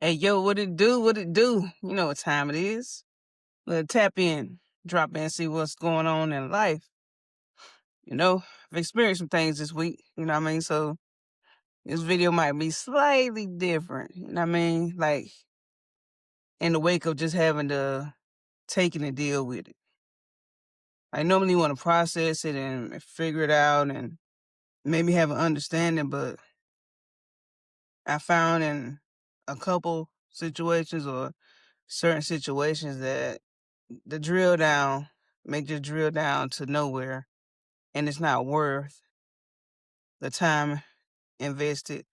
Hey, yo, what it do? What it do? You know what time it is. Let's tap in, drop in, see what's going on in life. I've experienced some things this week, you know what I mean? So this video might be slightly different, you know what I mean? Like in the wake of just having to take it and deal with it. I normally want to process it and figure it out and maybe have an understanding, but I found in a couple situations or certain situations that the drill down may just drill down to nowhere, and it's not worth the time invested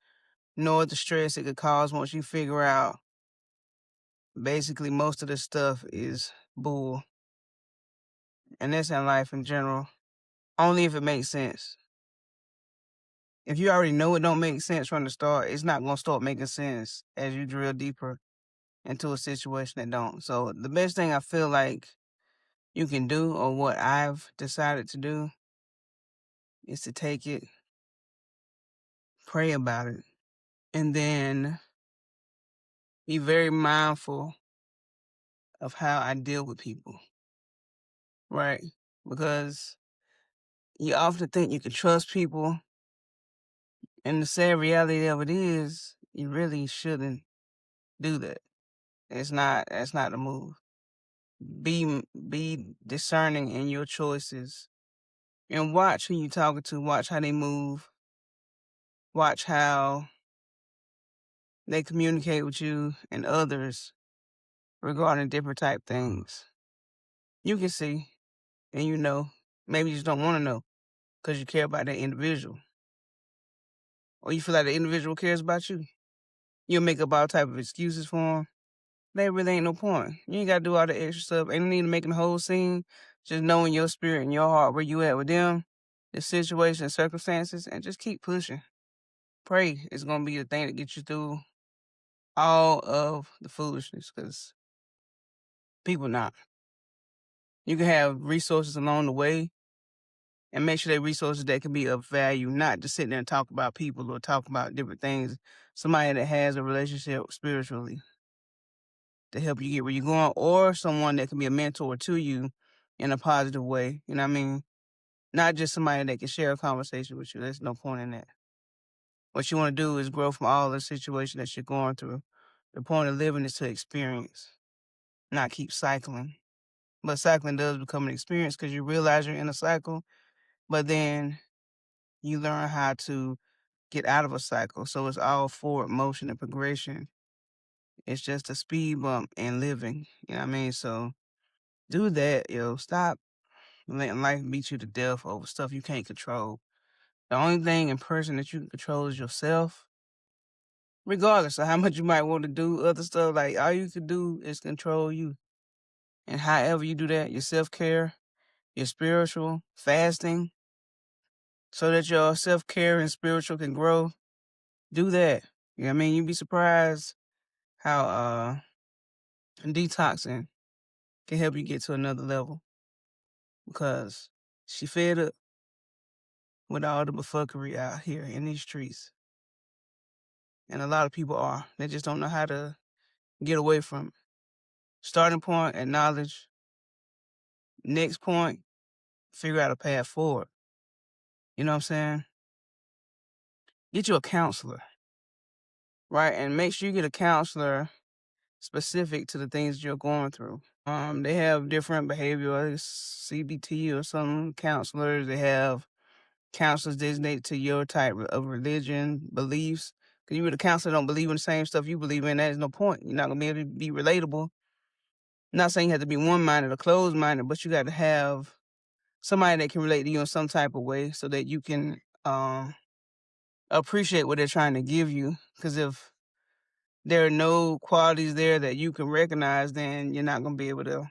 nor the stress it could cause once you figure out basically most of the stuff is bull. And that's in life in general, only if it makes sense. If you already know it don't make sense from the start, it's not going to start making sense as you drill deeper into a situation that don't. So the best thing I feel like you can do, or what I've decided to do, is to take it, pray about it, and then be very mindful of how I deal with people, right? Because you often think you can trust people, and the sad reality of it is you really shouldn't do that. That's not the move. Be discerning in your choices and watch who you talking to, watch how they move, watch how they communicate with you and others regarding different type things. You can see and maybe you just don't want to know because you care about that individual. Or you feel like the individual cares about you. You'll make up all type of excuses for them. There really ain't no point. You ain't got to do all the extra stuff. Ain't no need to make the whole scene. Just knowing your spirit and your heart where you at with them, the situation and circumstances, and just keep pushing. Pray is going to be the thing that gets you through all of the foolishness, because people not. You can have resources along the way and make sure they're resources that can be of value, not just sit there and talk about people or talk about different things. Somebody that has a relationship spiritually to help you get where you're going, or someone that can be a mentor to you in a positive way. You know what I mean? Not just somebody that can share a conversation with you. There's no point in that. What you want to do is grow from all the situation that you're going through. The point of living is to experience, not keep cycling. But cycling does become an experience because you realize you're in a cycle, but then you learn how to get out of a cycle. So it's all forward motion and progression. It's just a speed bump in living. You know what I mean? So do that, yo. Stop letting life beat you to death over stuff you can't control. The only thing and person that you can control is yourself. Regardless of how much you might want to do other stuff, like all you can do is control you. And however you do that, your self-care, your spiritual, fasting, so that your self-care and spiritual can grow, do that. You know what I mean? You'd be surprised how detoxing can help you get to another level, because she fed up with all the buffookery out here in these streets. And a lot of people are. They just don't know how to get away from it. Starting point, acknowledge. Next point, figure out a path forward. You know what I'm saying? Get you a counselor, right? And make sure you get a counselor specific to the things you're going through. They have different behavioral CBT or some counselors. They have counselors designated to your type of religion, beliefs. Because you with a counselor don't believe in the same stuff you believe in, that is no point. You're not gonna be able to be relatable. Not saying you have to be one-minded or closed-minded, but you got to have somebody that can relate to you in some type of way so that you can appreciate what they're trying to give you. Because if there are no qualities there that you can recognize, then you're not gonna be able to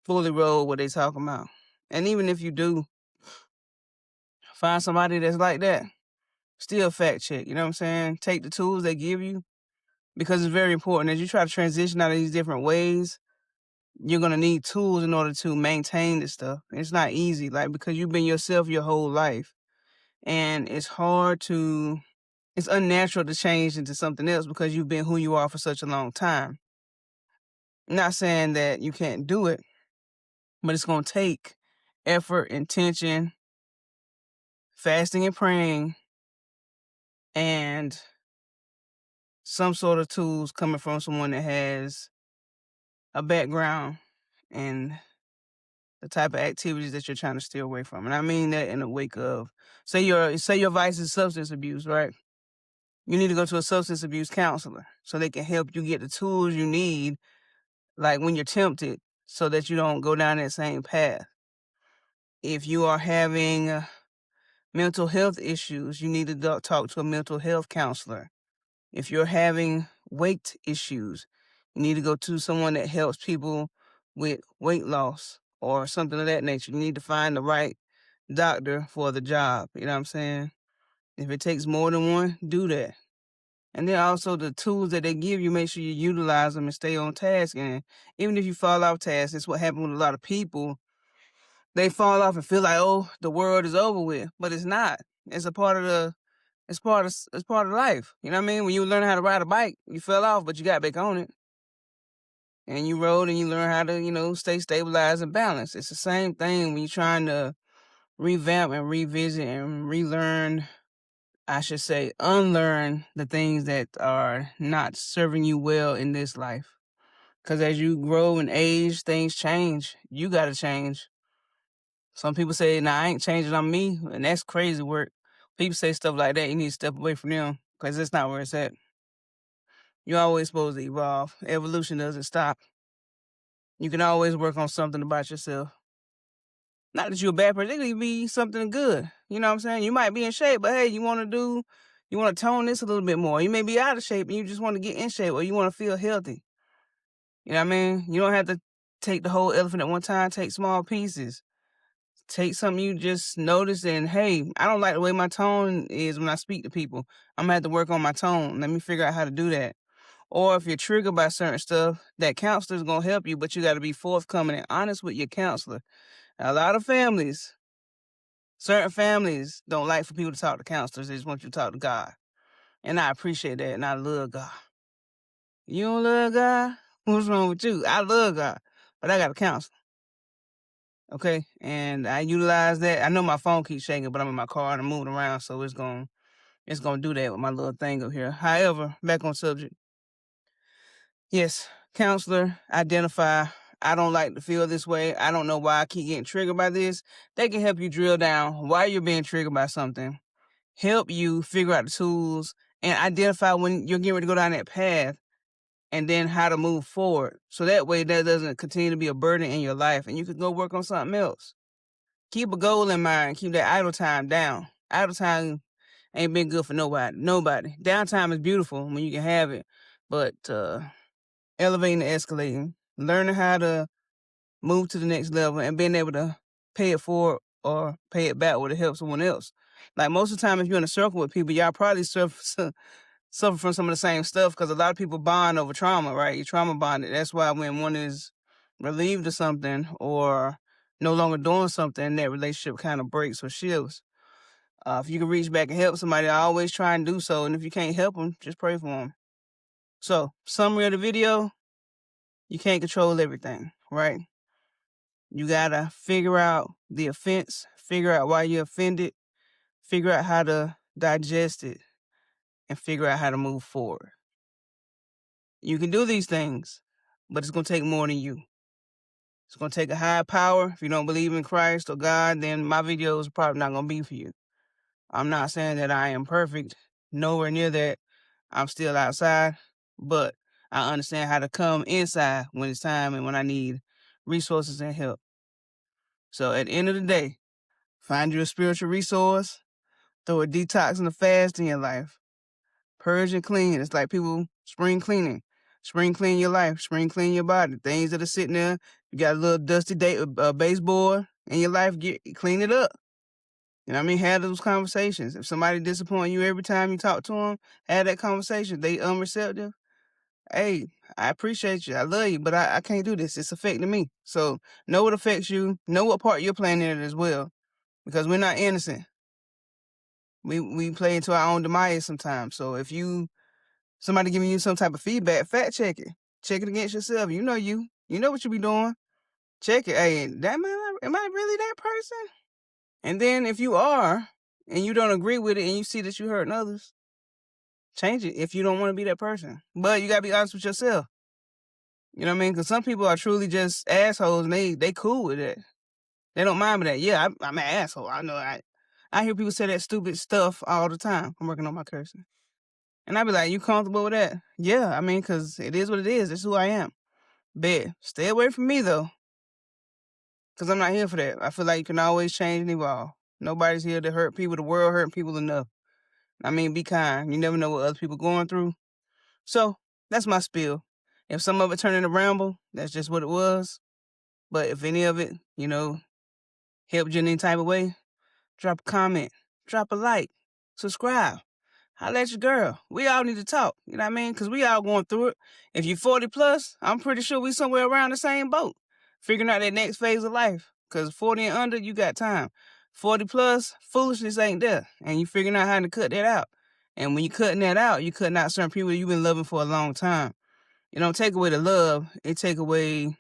fully roll what they're talking about. And even if you do find somebody that's like that, still fact check. You know what I'm saying? Take the tools they give you, because it's very important. As you try to transition out of these different ways, you're gonna need tools in order to maintain this stuff. It's not easy, like, because you've been yourself your whole life. And it's hard to it's unnatural to change into something else because you've been who you are for such a long time. I'm not saying that you can't do it, but it's going to take effort, intention, fasting and praying, and some sort of tools coming from someone that has a background in the type of activities that you're trying to steer away from. And I mean that in the wake of, say your vice is substance abuse, right? You need to go to a substance abuse counselor so they can help you get the tools you need, like when you're tempted, so that you don't go down that same path. If you are having mental health issues, you need to talk to a mental health counselor. If you're having weight issues, you need to go to someone that helps people with weight loss or something of that nature. You need to find the right doctor for the job. You know what I'm saying? If it takes more than one, do that. And then also the tools that they give you, make sure you utilize them and stay on task. And even if you fall off task, it's what happens with a lot of people. They fall off and feel like, oh, the world is over with, but it's not. It's a part of the it's part of life. You know what I mean? When you learn how to ride a bike, you fell off, but you got back on it. And you rode and you learn how to, stay stabilized and balanced. It's the same thing when you're trying to revamp and revisit and relearn, I should say, unlearn the things that are not serving you well in this life. Because as you grow and age, things change. You got to change. Some people say, nah, I ain't changing on me. And that's crazy work. People say stuff like that. You need to step away from them because that's not where it's at. You're always supposed to evolve. Evolution doesn't stop. You can always work on something about yourself. Not that you're a bad person. It could be something good. You know what I'm saying? You might be in shape, but hey, you want to tone this a little bit more. You may be out of shape and you just want to get in shape, or you want to feel healthy. You know what I mean? You don't have to take the whole elephant at one time. Take small pieces. Take something you just notice and, hey, I don't like the way my tone is when I speak to people. I'm going to have to work on my tone. Let me figure out how to do that. Or if you're triggered by certain stuff, that counselor's going to help you, but you got to be forthcoming and honest with your counselor. Now, a lot of certain families don't like for people to talk to counselors. They just want you to talk to God. And I appreciate that, and I love God. You don't love God? What's wrong with you? I love God, but I got a counselor. Okay? And I utilize that. I know my phone keeps shaking, but I'm in my car and I'm moving around, so it's gonna do that with my little thing up here. However, back on subject. Yes, counselor, identify. I don't like to feel this way. I don't know why I keep getting triggered by this. They can help you drill down why you're being triggered by something, help you figure out the tools, and identify when you're getting ready to go down that path, and then how to move forward. So that way that doesn't continue to be a burden in your life, and you can go work on something else. Keep a goal in mind. Keep that idle time down. Idle time ain't been good for nobody. Nobody. Downtime is beautiful when you can have it, but elevating and escalating, learning how to move to the next level, and being able to pay it forward or pay it back to help someone else. Like most of the time, if you're in a circle with people, y'all probably suffer from some of the same stuff because a lot of people bond over trauma, right? You trauma bonded. That's why when one is relieved of something or no longer doing something, that relationship kind of breaks or shifts. If you can reach back and help somebody, I always try and do so. And if you can't help them, just pray for them. So, summary of the video, you can't control everything, right? You gotta figure out the offense, figure out why you're offended, figure out how to digest it, and figure out how to move forward. You can do these things, but it's gonna take more than you. It's gonna take a higher power. If you don't believe in Christ or God, then my videos are probably not gonna be for you. I'm not saying that I am perfect, nowhere near that. I'm still outside, but I understand how to come inside when it's time and when I need resources and help. So at the end of the day, find you a spiritual resource, throw a detox and a fast in your life. Purge and clean. It's like people spring cleaning. Spring clean your life. Spring clean your body. Things that are sitting there. You got a little dusty baseboard in your life. Clean it up. You know what I mean? Have those conversations. If somebody disappoints you every time you talk to them, have that conversation. They unreceptive. Hey, I appreciate you. I love you, but I can't do this. It's affecting me. So know what affects you. Know what part you're playing in it as well. Because we're not innocent. We play into our own demise sometimes. So if somebody giving you some type of feedback, fact check it. Check it against yourself. You know you. You know what you be doing. Check it. Hey, that man, am I really that person? And then if you are, and you don't agree with it, and you see that you hurting others, change it if you don't want to be that person. But you gotta be honest with yourself. You know what I mean? Because some people are truly just assholes, and they cool with it. They don't mind me that. Yeah, I'm an asshole. I know. I hear people say that stupid stuff all the time. I'm working on my cursing. And I be like, you comfortable with that? Yeah, I mean, because it is what it is. It's who I am. Bet. Stay away from me, though. Because I'm not here for that. I feel like you can always change and evolve. Nobody's here to hurt people. The world hurting people enough. I mean, be kind. You never know what other people going through. So, that's my spiel. If some of it turned into ramble, that's just what it was. But if any of it, helped you in any type of way, drop a comment, drop a like, subscribe. Holla at your girl. We all need to talk. You know what I mean? Because we all going through it. If you're 40 plus, I'm pretty sure we somewhere around the same boat. Figuring out that next phase of life. Because 40 and under, you got time. 40 plus, foolishness ain't there. And you figuring out how to cut that out. And when you're cutting that out, you're cutting out certain people you've been loving for a long time. It don't take away the love. It take away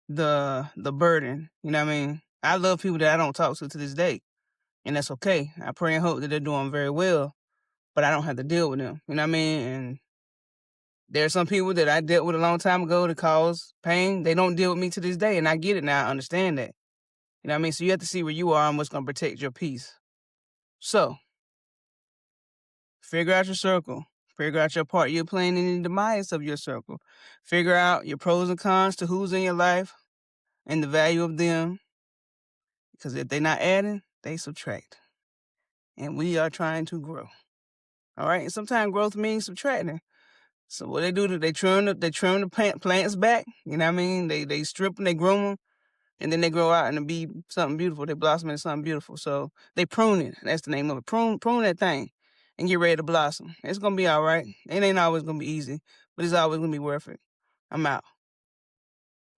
the burden. You know what I mean? I love people that I don't talk to this day. And that's okay. I pray and hope that they're doing very well. But I don't have to deal with them. You know what I mean? And there are some people that I dealt with a long time ago that cause pain. They don't deal with me to this day, and I get it now. I understand that. You know what I mean? So you have to see where you are and what's going to protect your peace. So, figure out your circle. Figure out your part you're playing in the demise of your circle. Figure out your pros and cons to who's in your life and the value of them. Because if they're not adding, they subtract. And we are trying to grow. All right? And sometimes growth means subtracting. So what they do, they trim the plants back. You know what I mean? They strip them, they groom them, and then they grow out and it be something beautiful. They blossom into something beautiful. So they prune it. That's the name of it. Prune that thing and get ready to blossom. It's going to be all right. It ain't always going to be easy, but it's always going to be worth it. I'm out.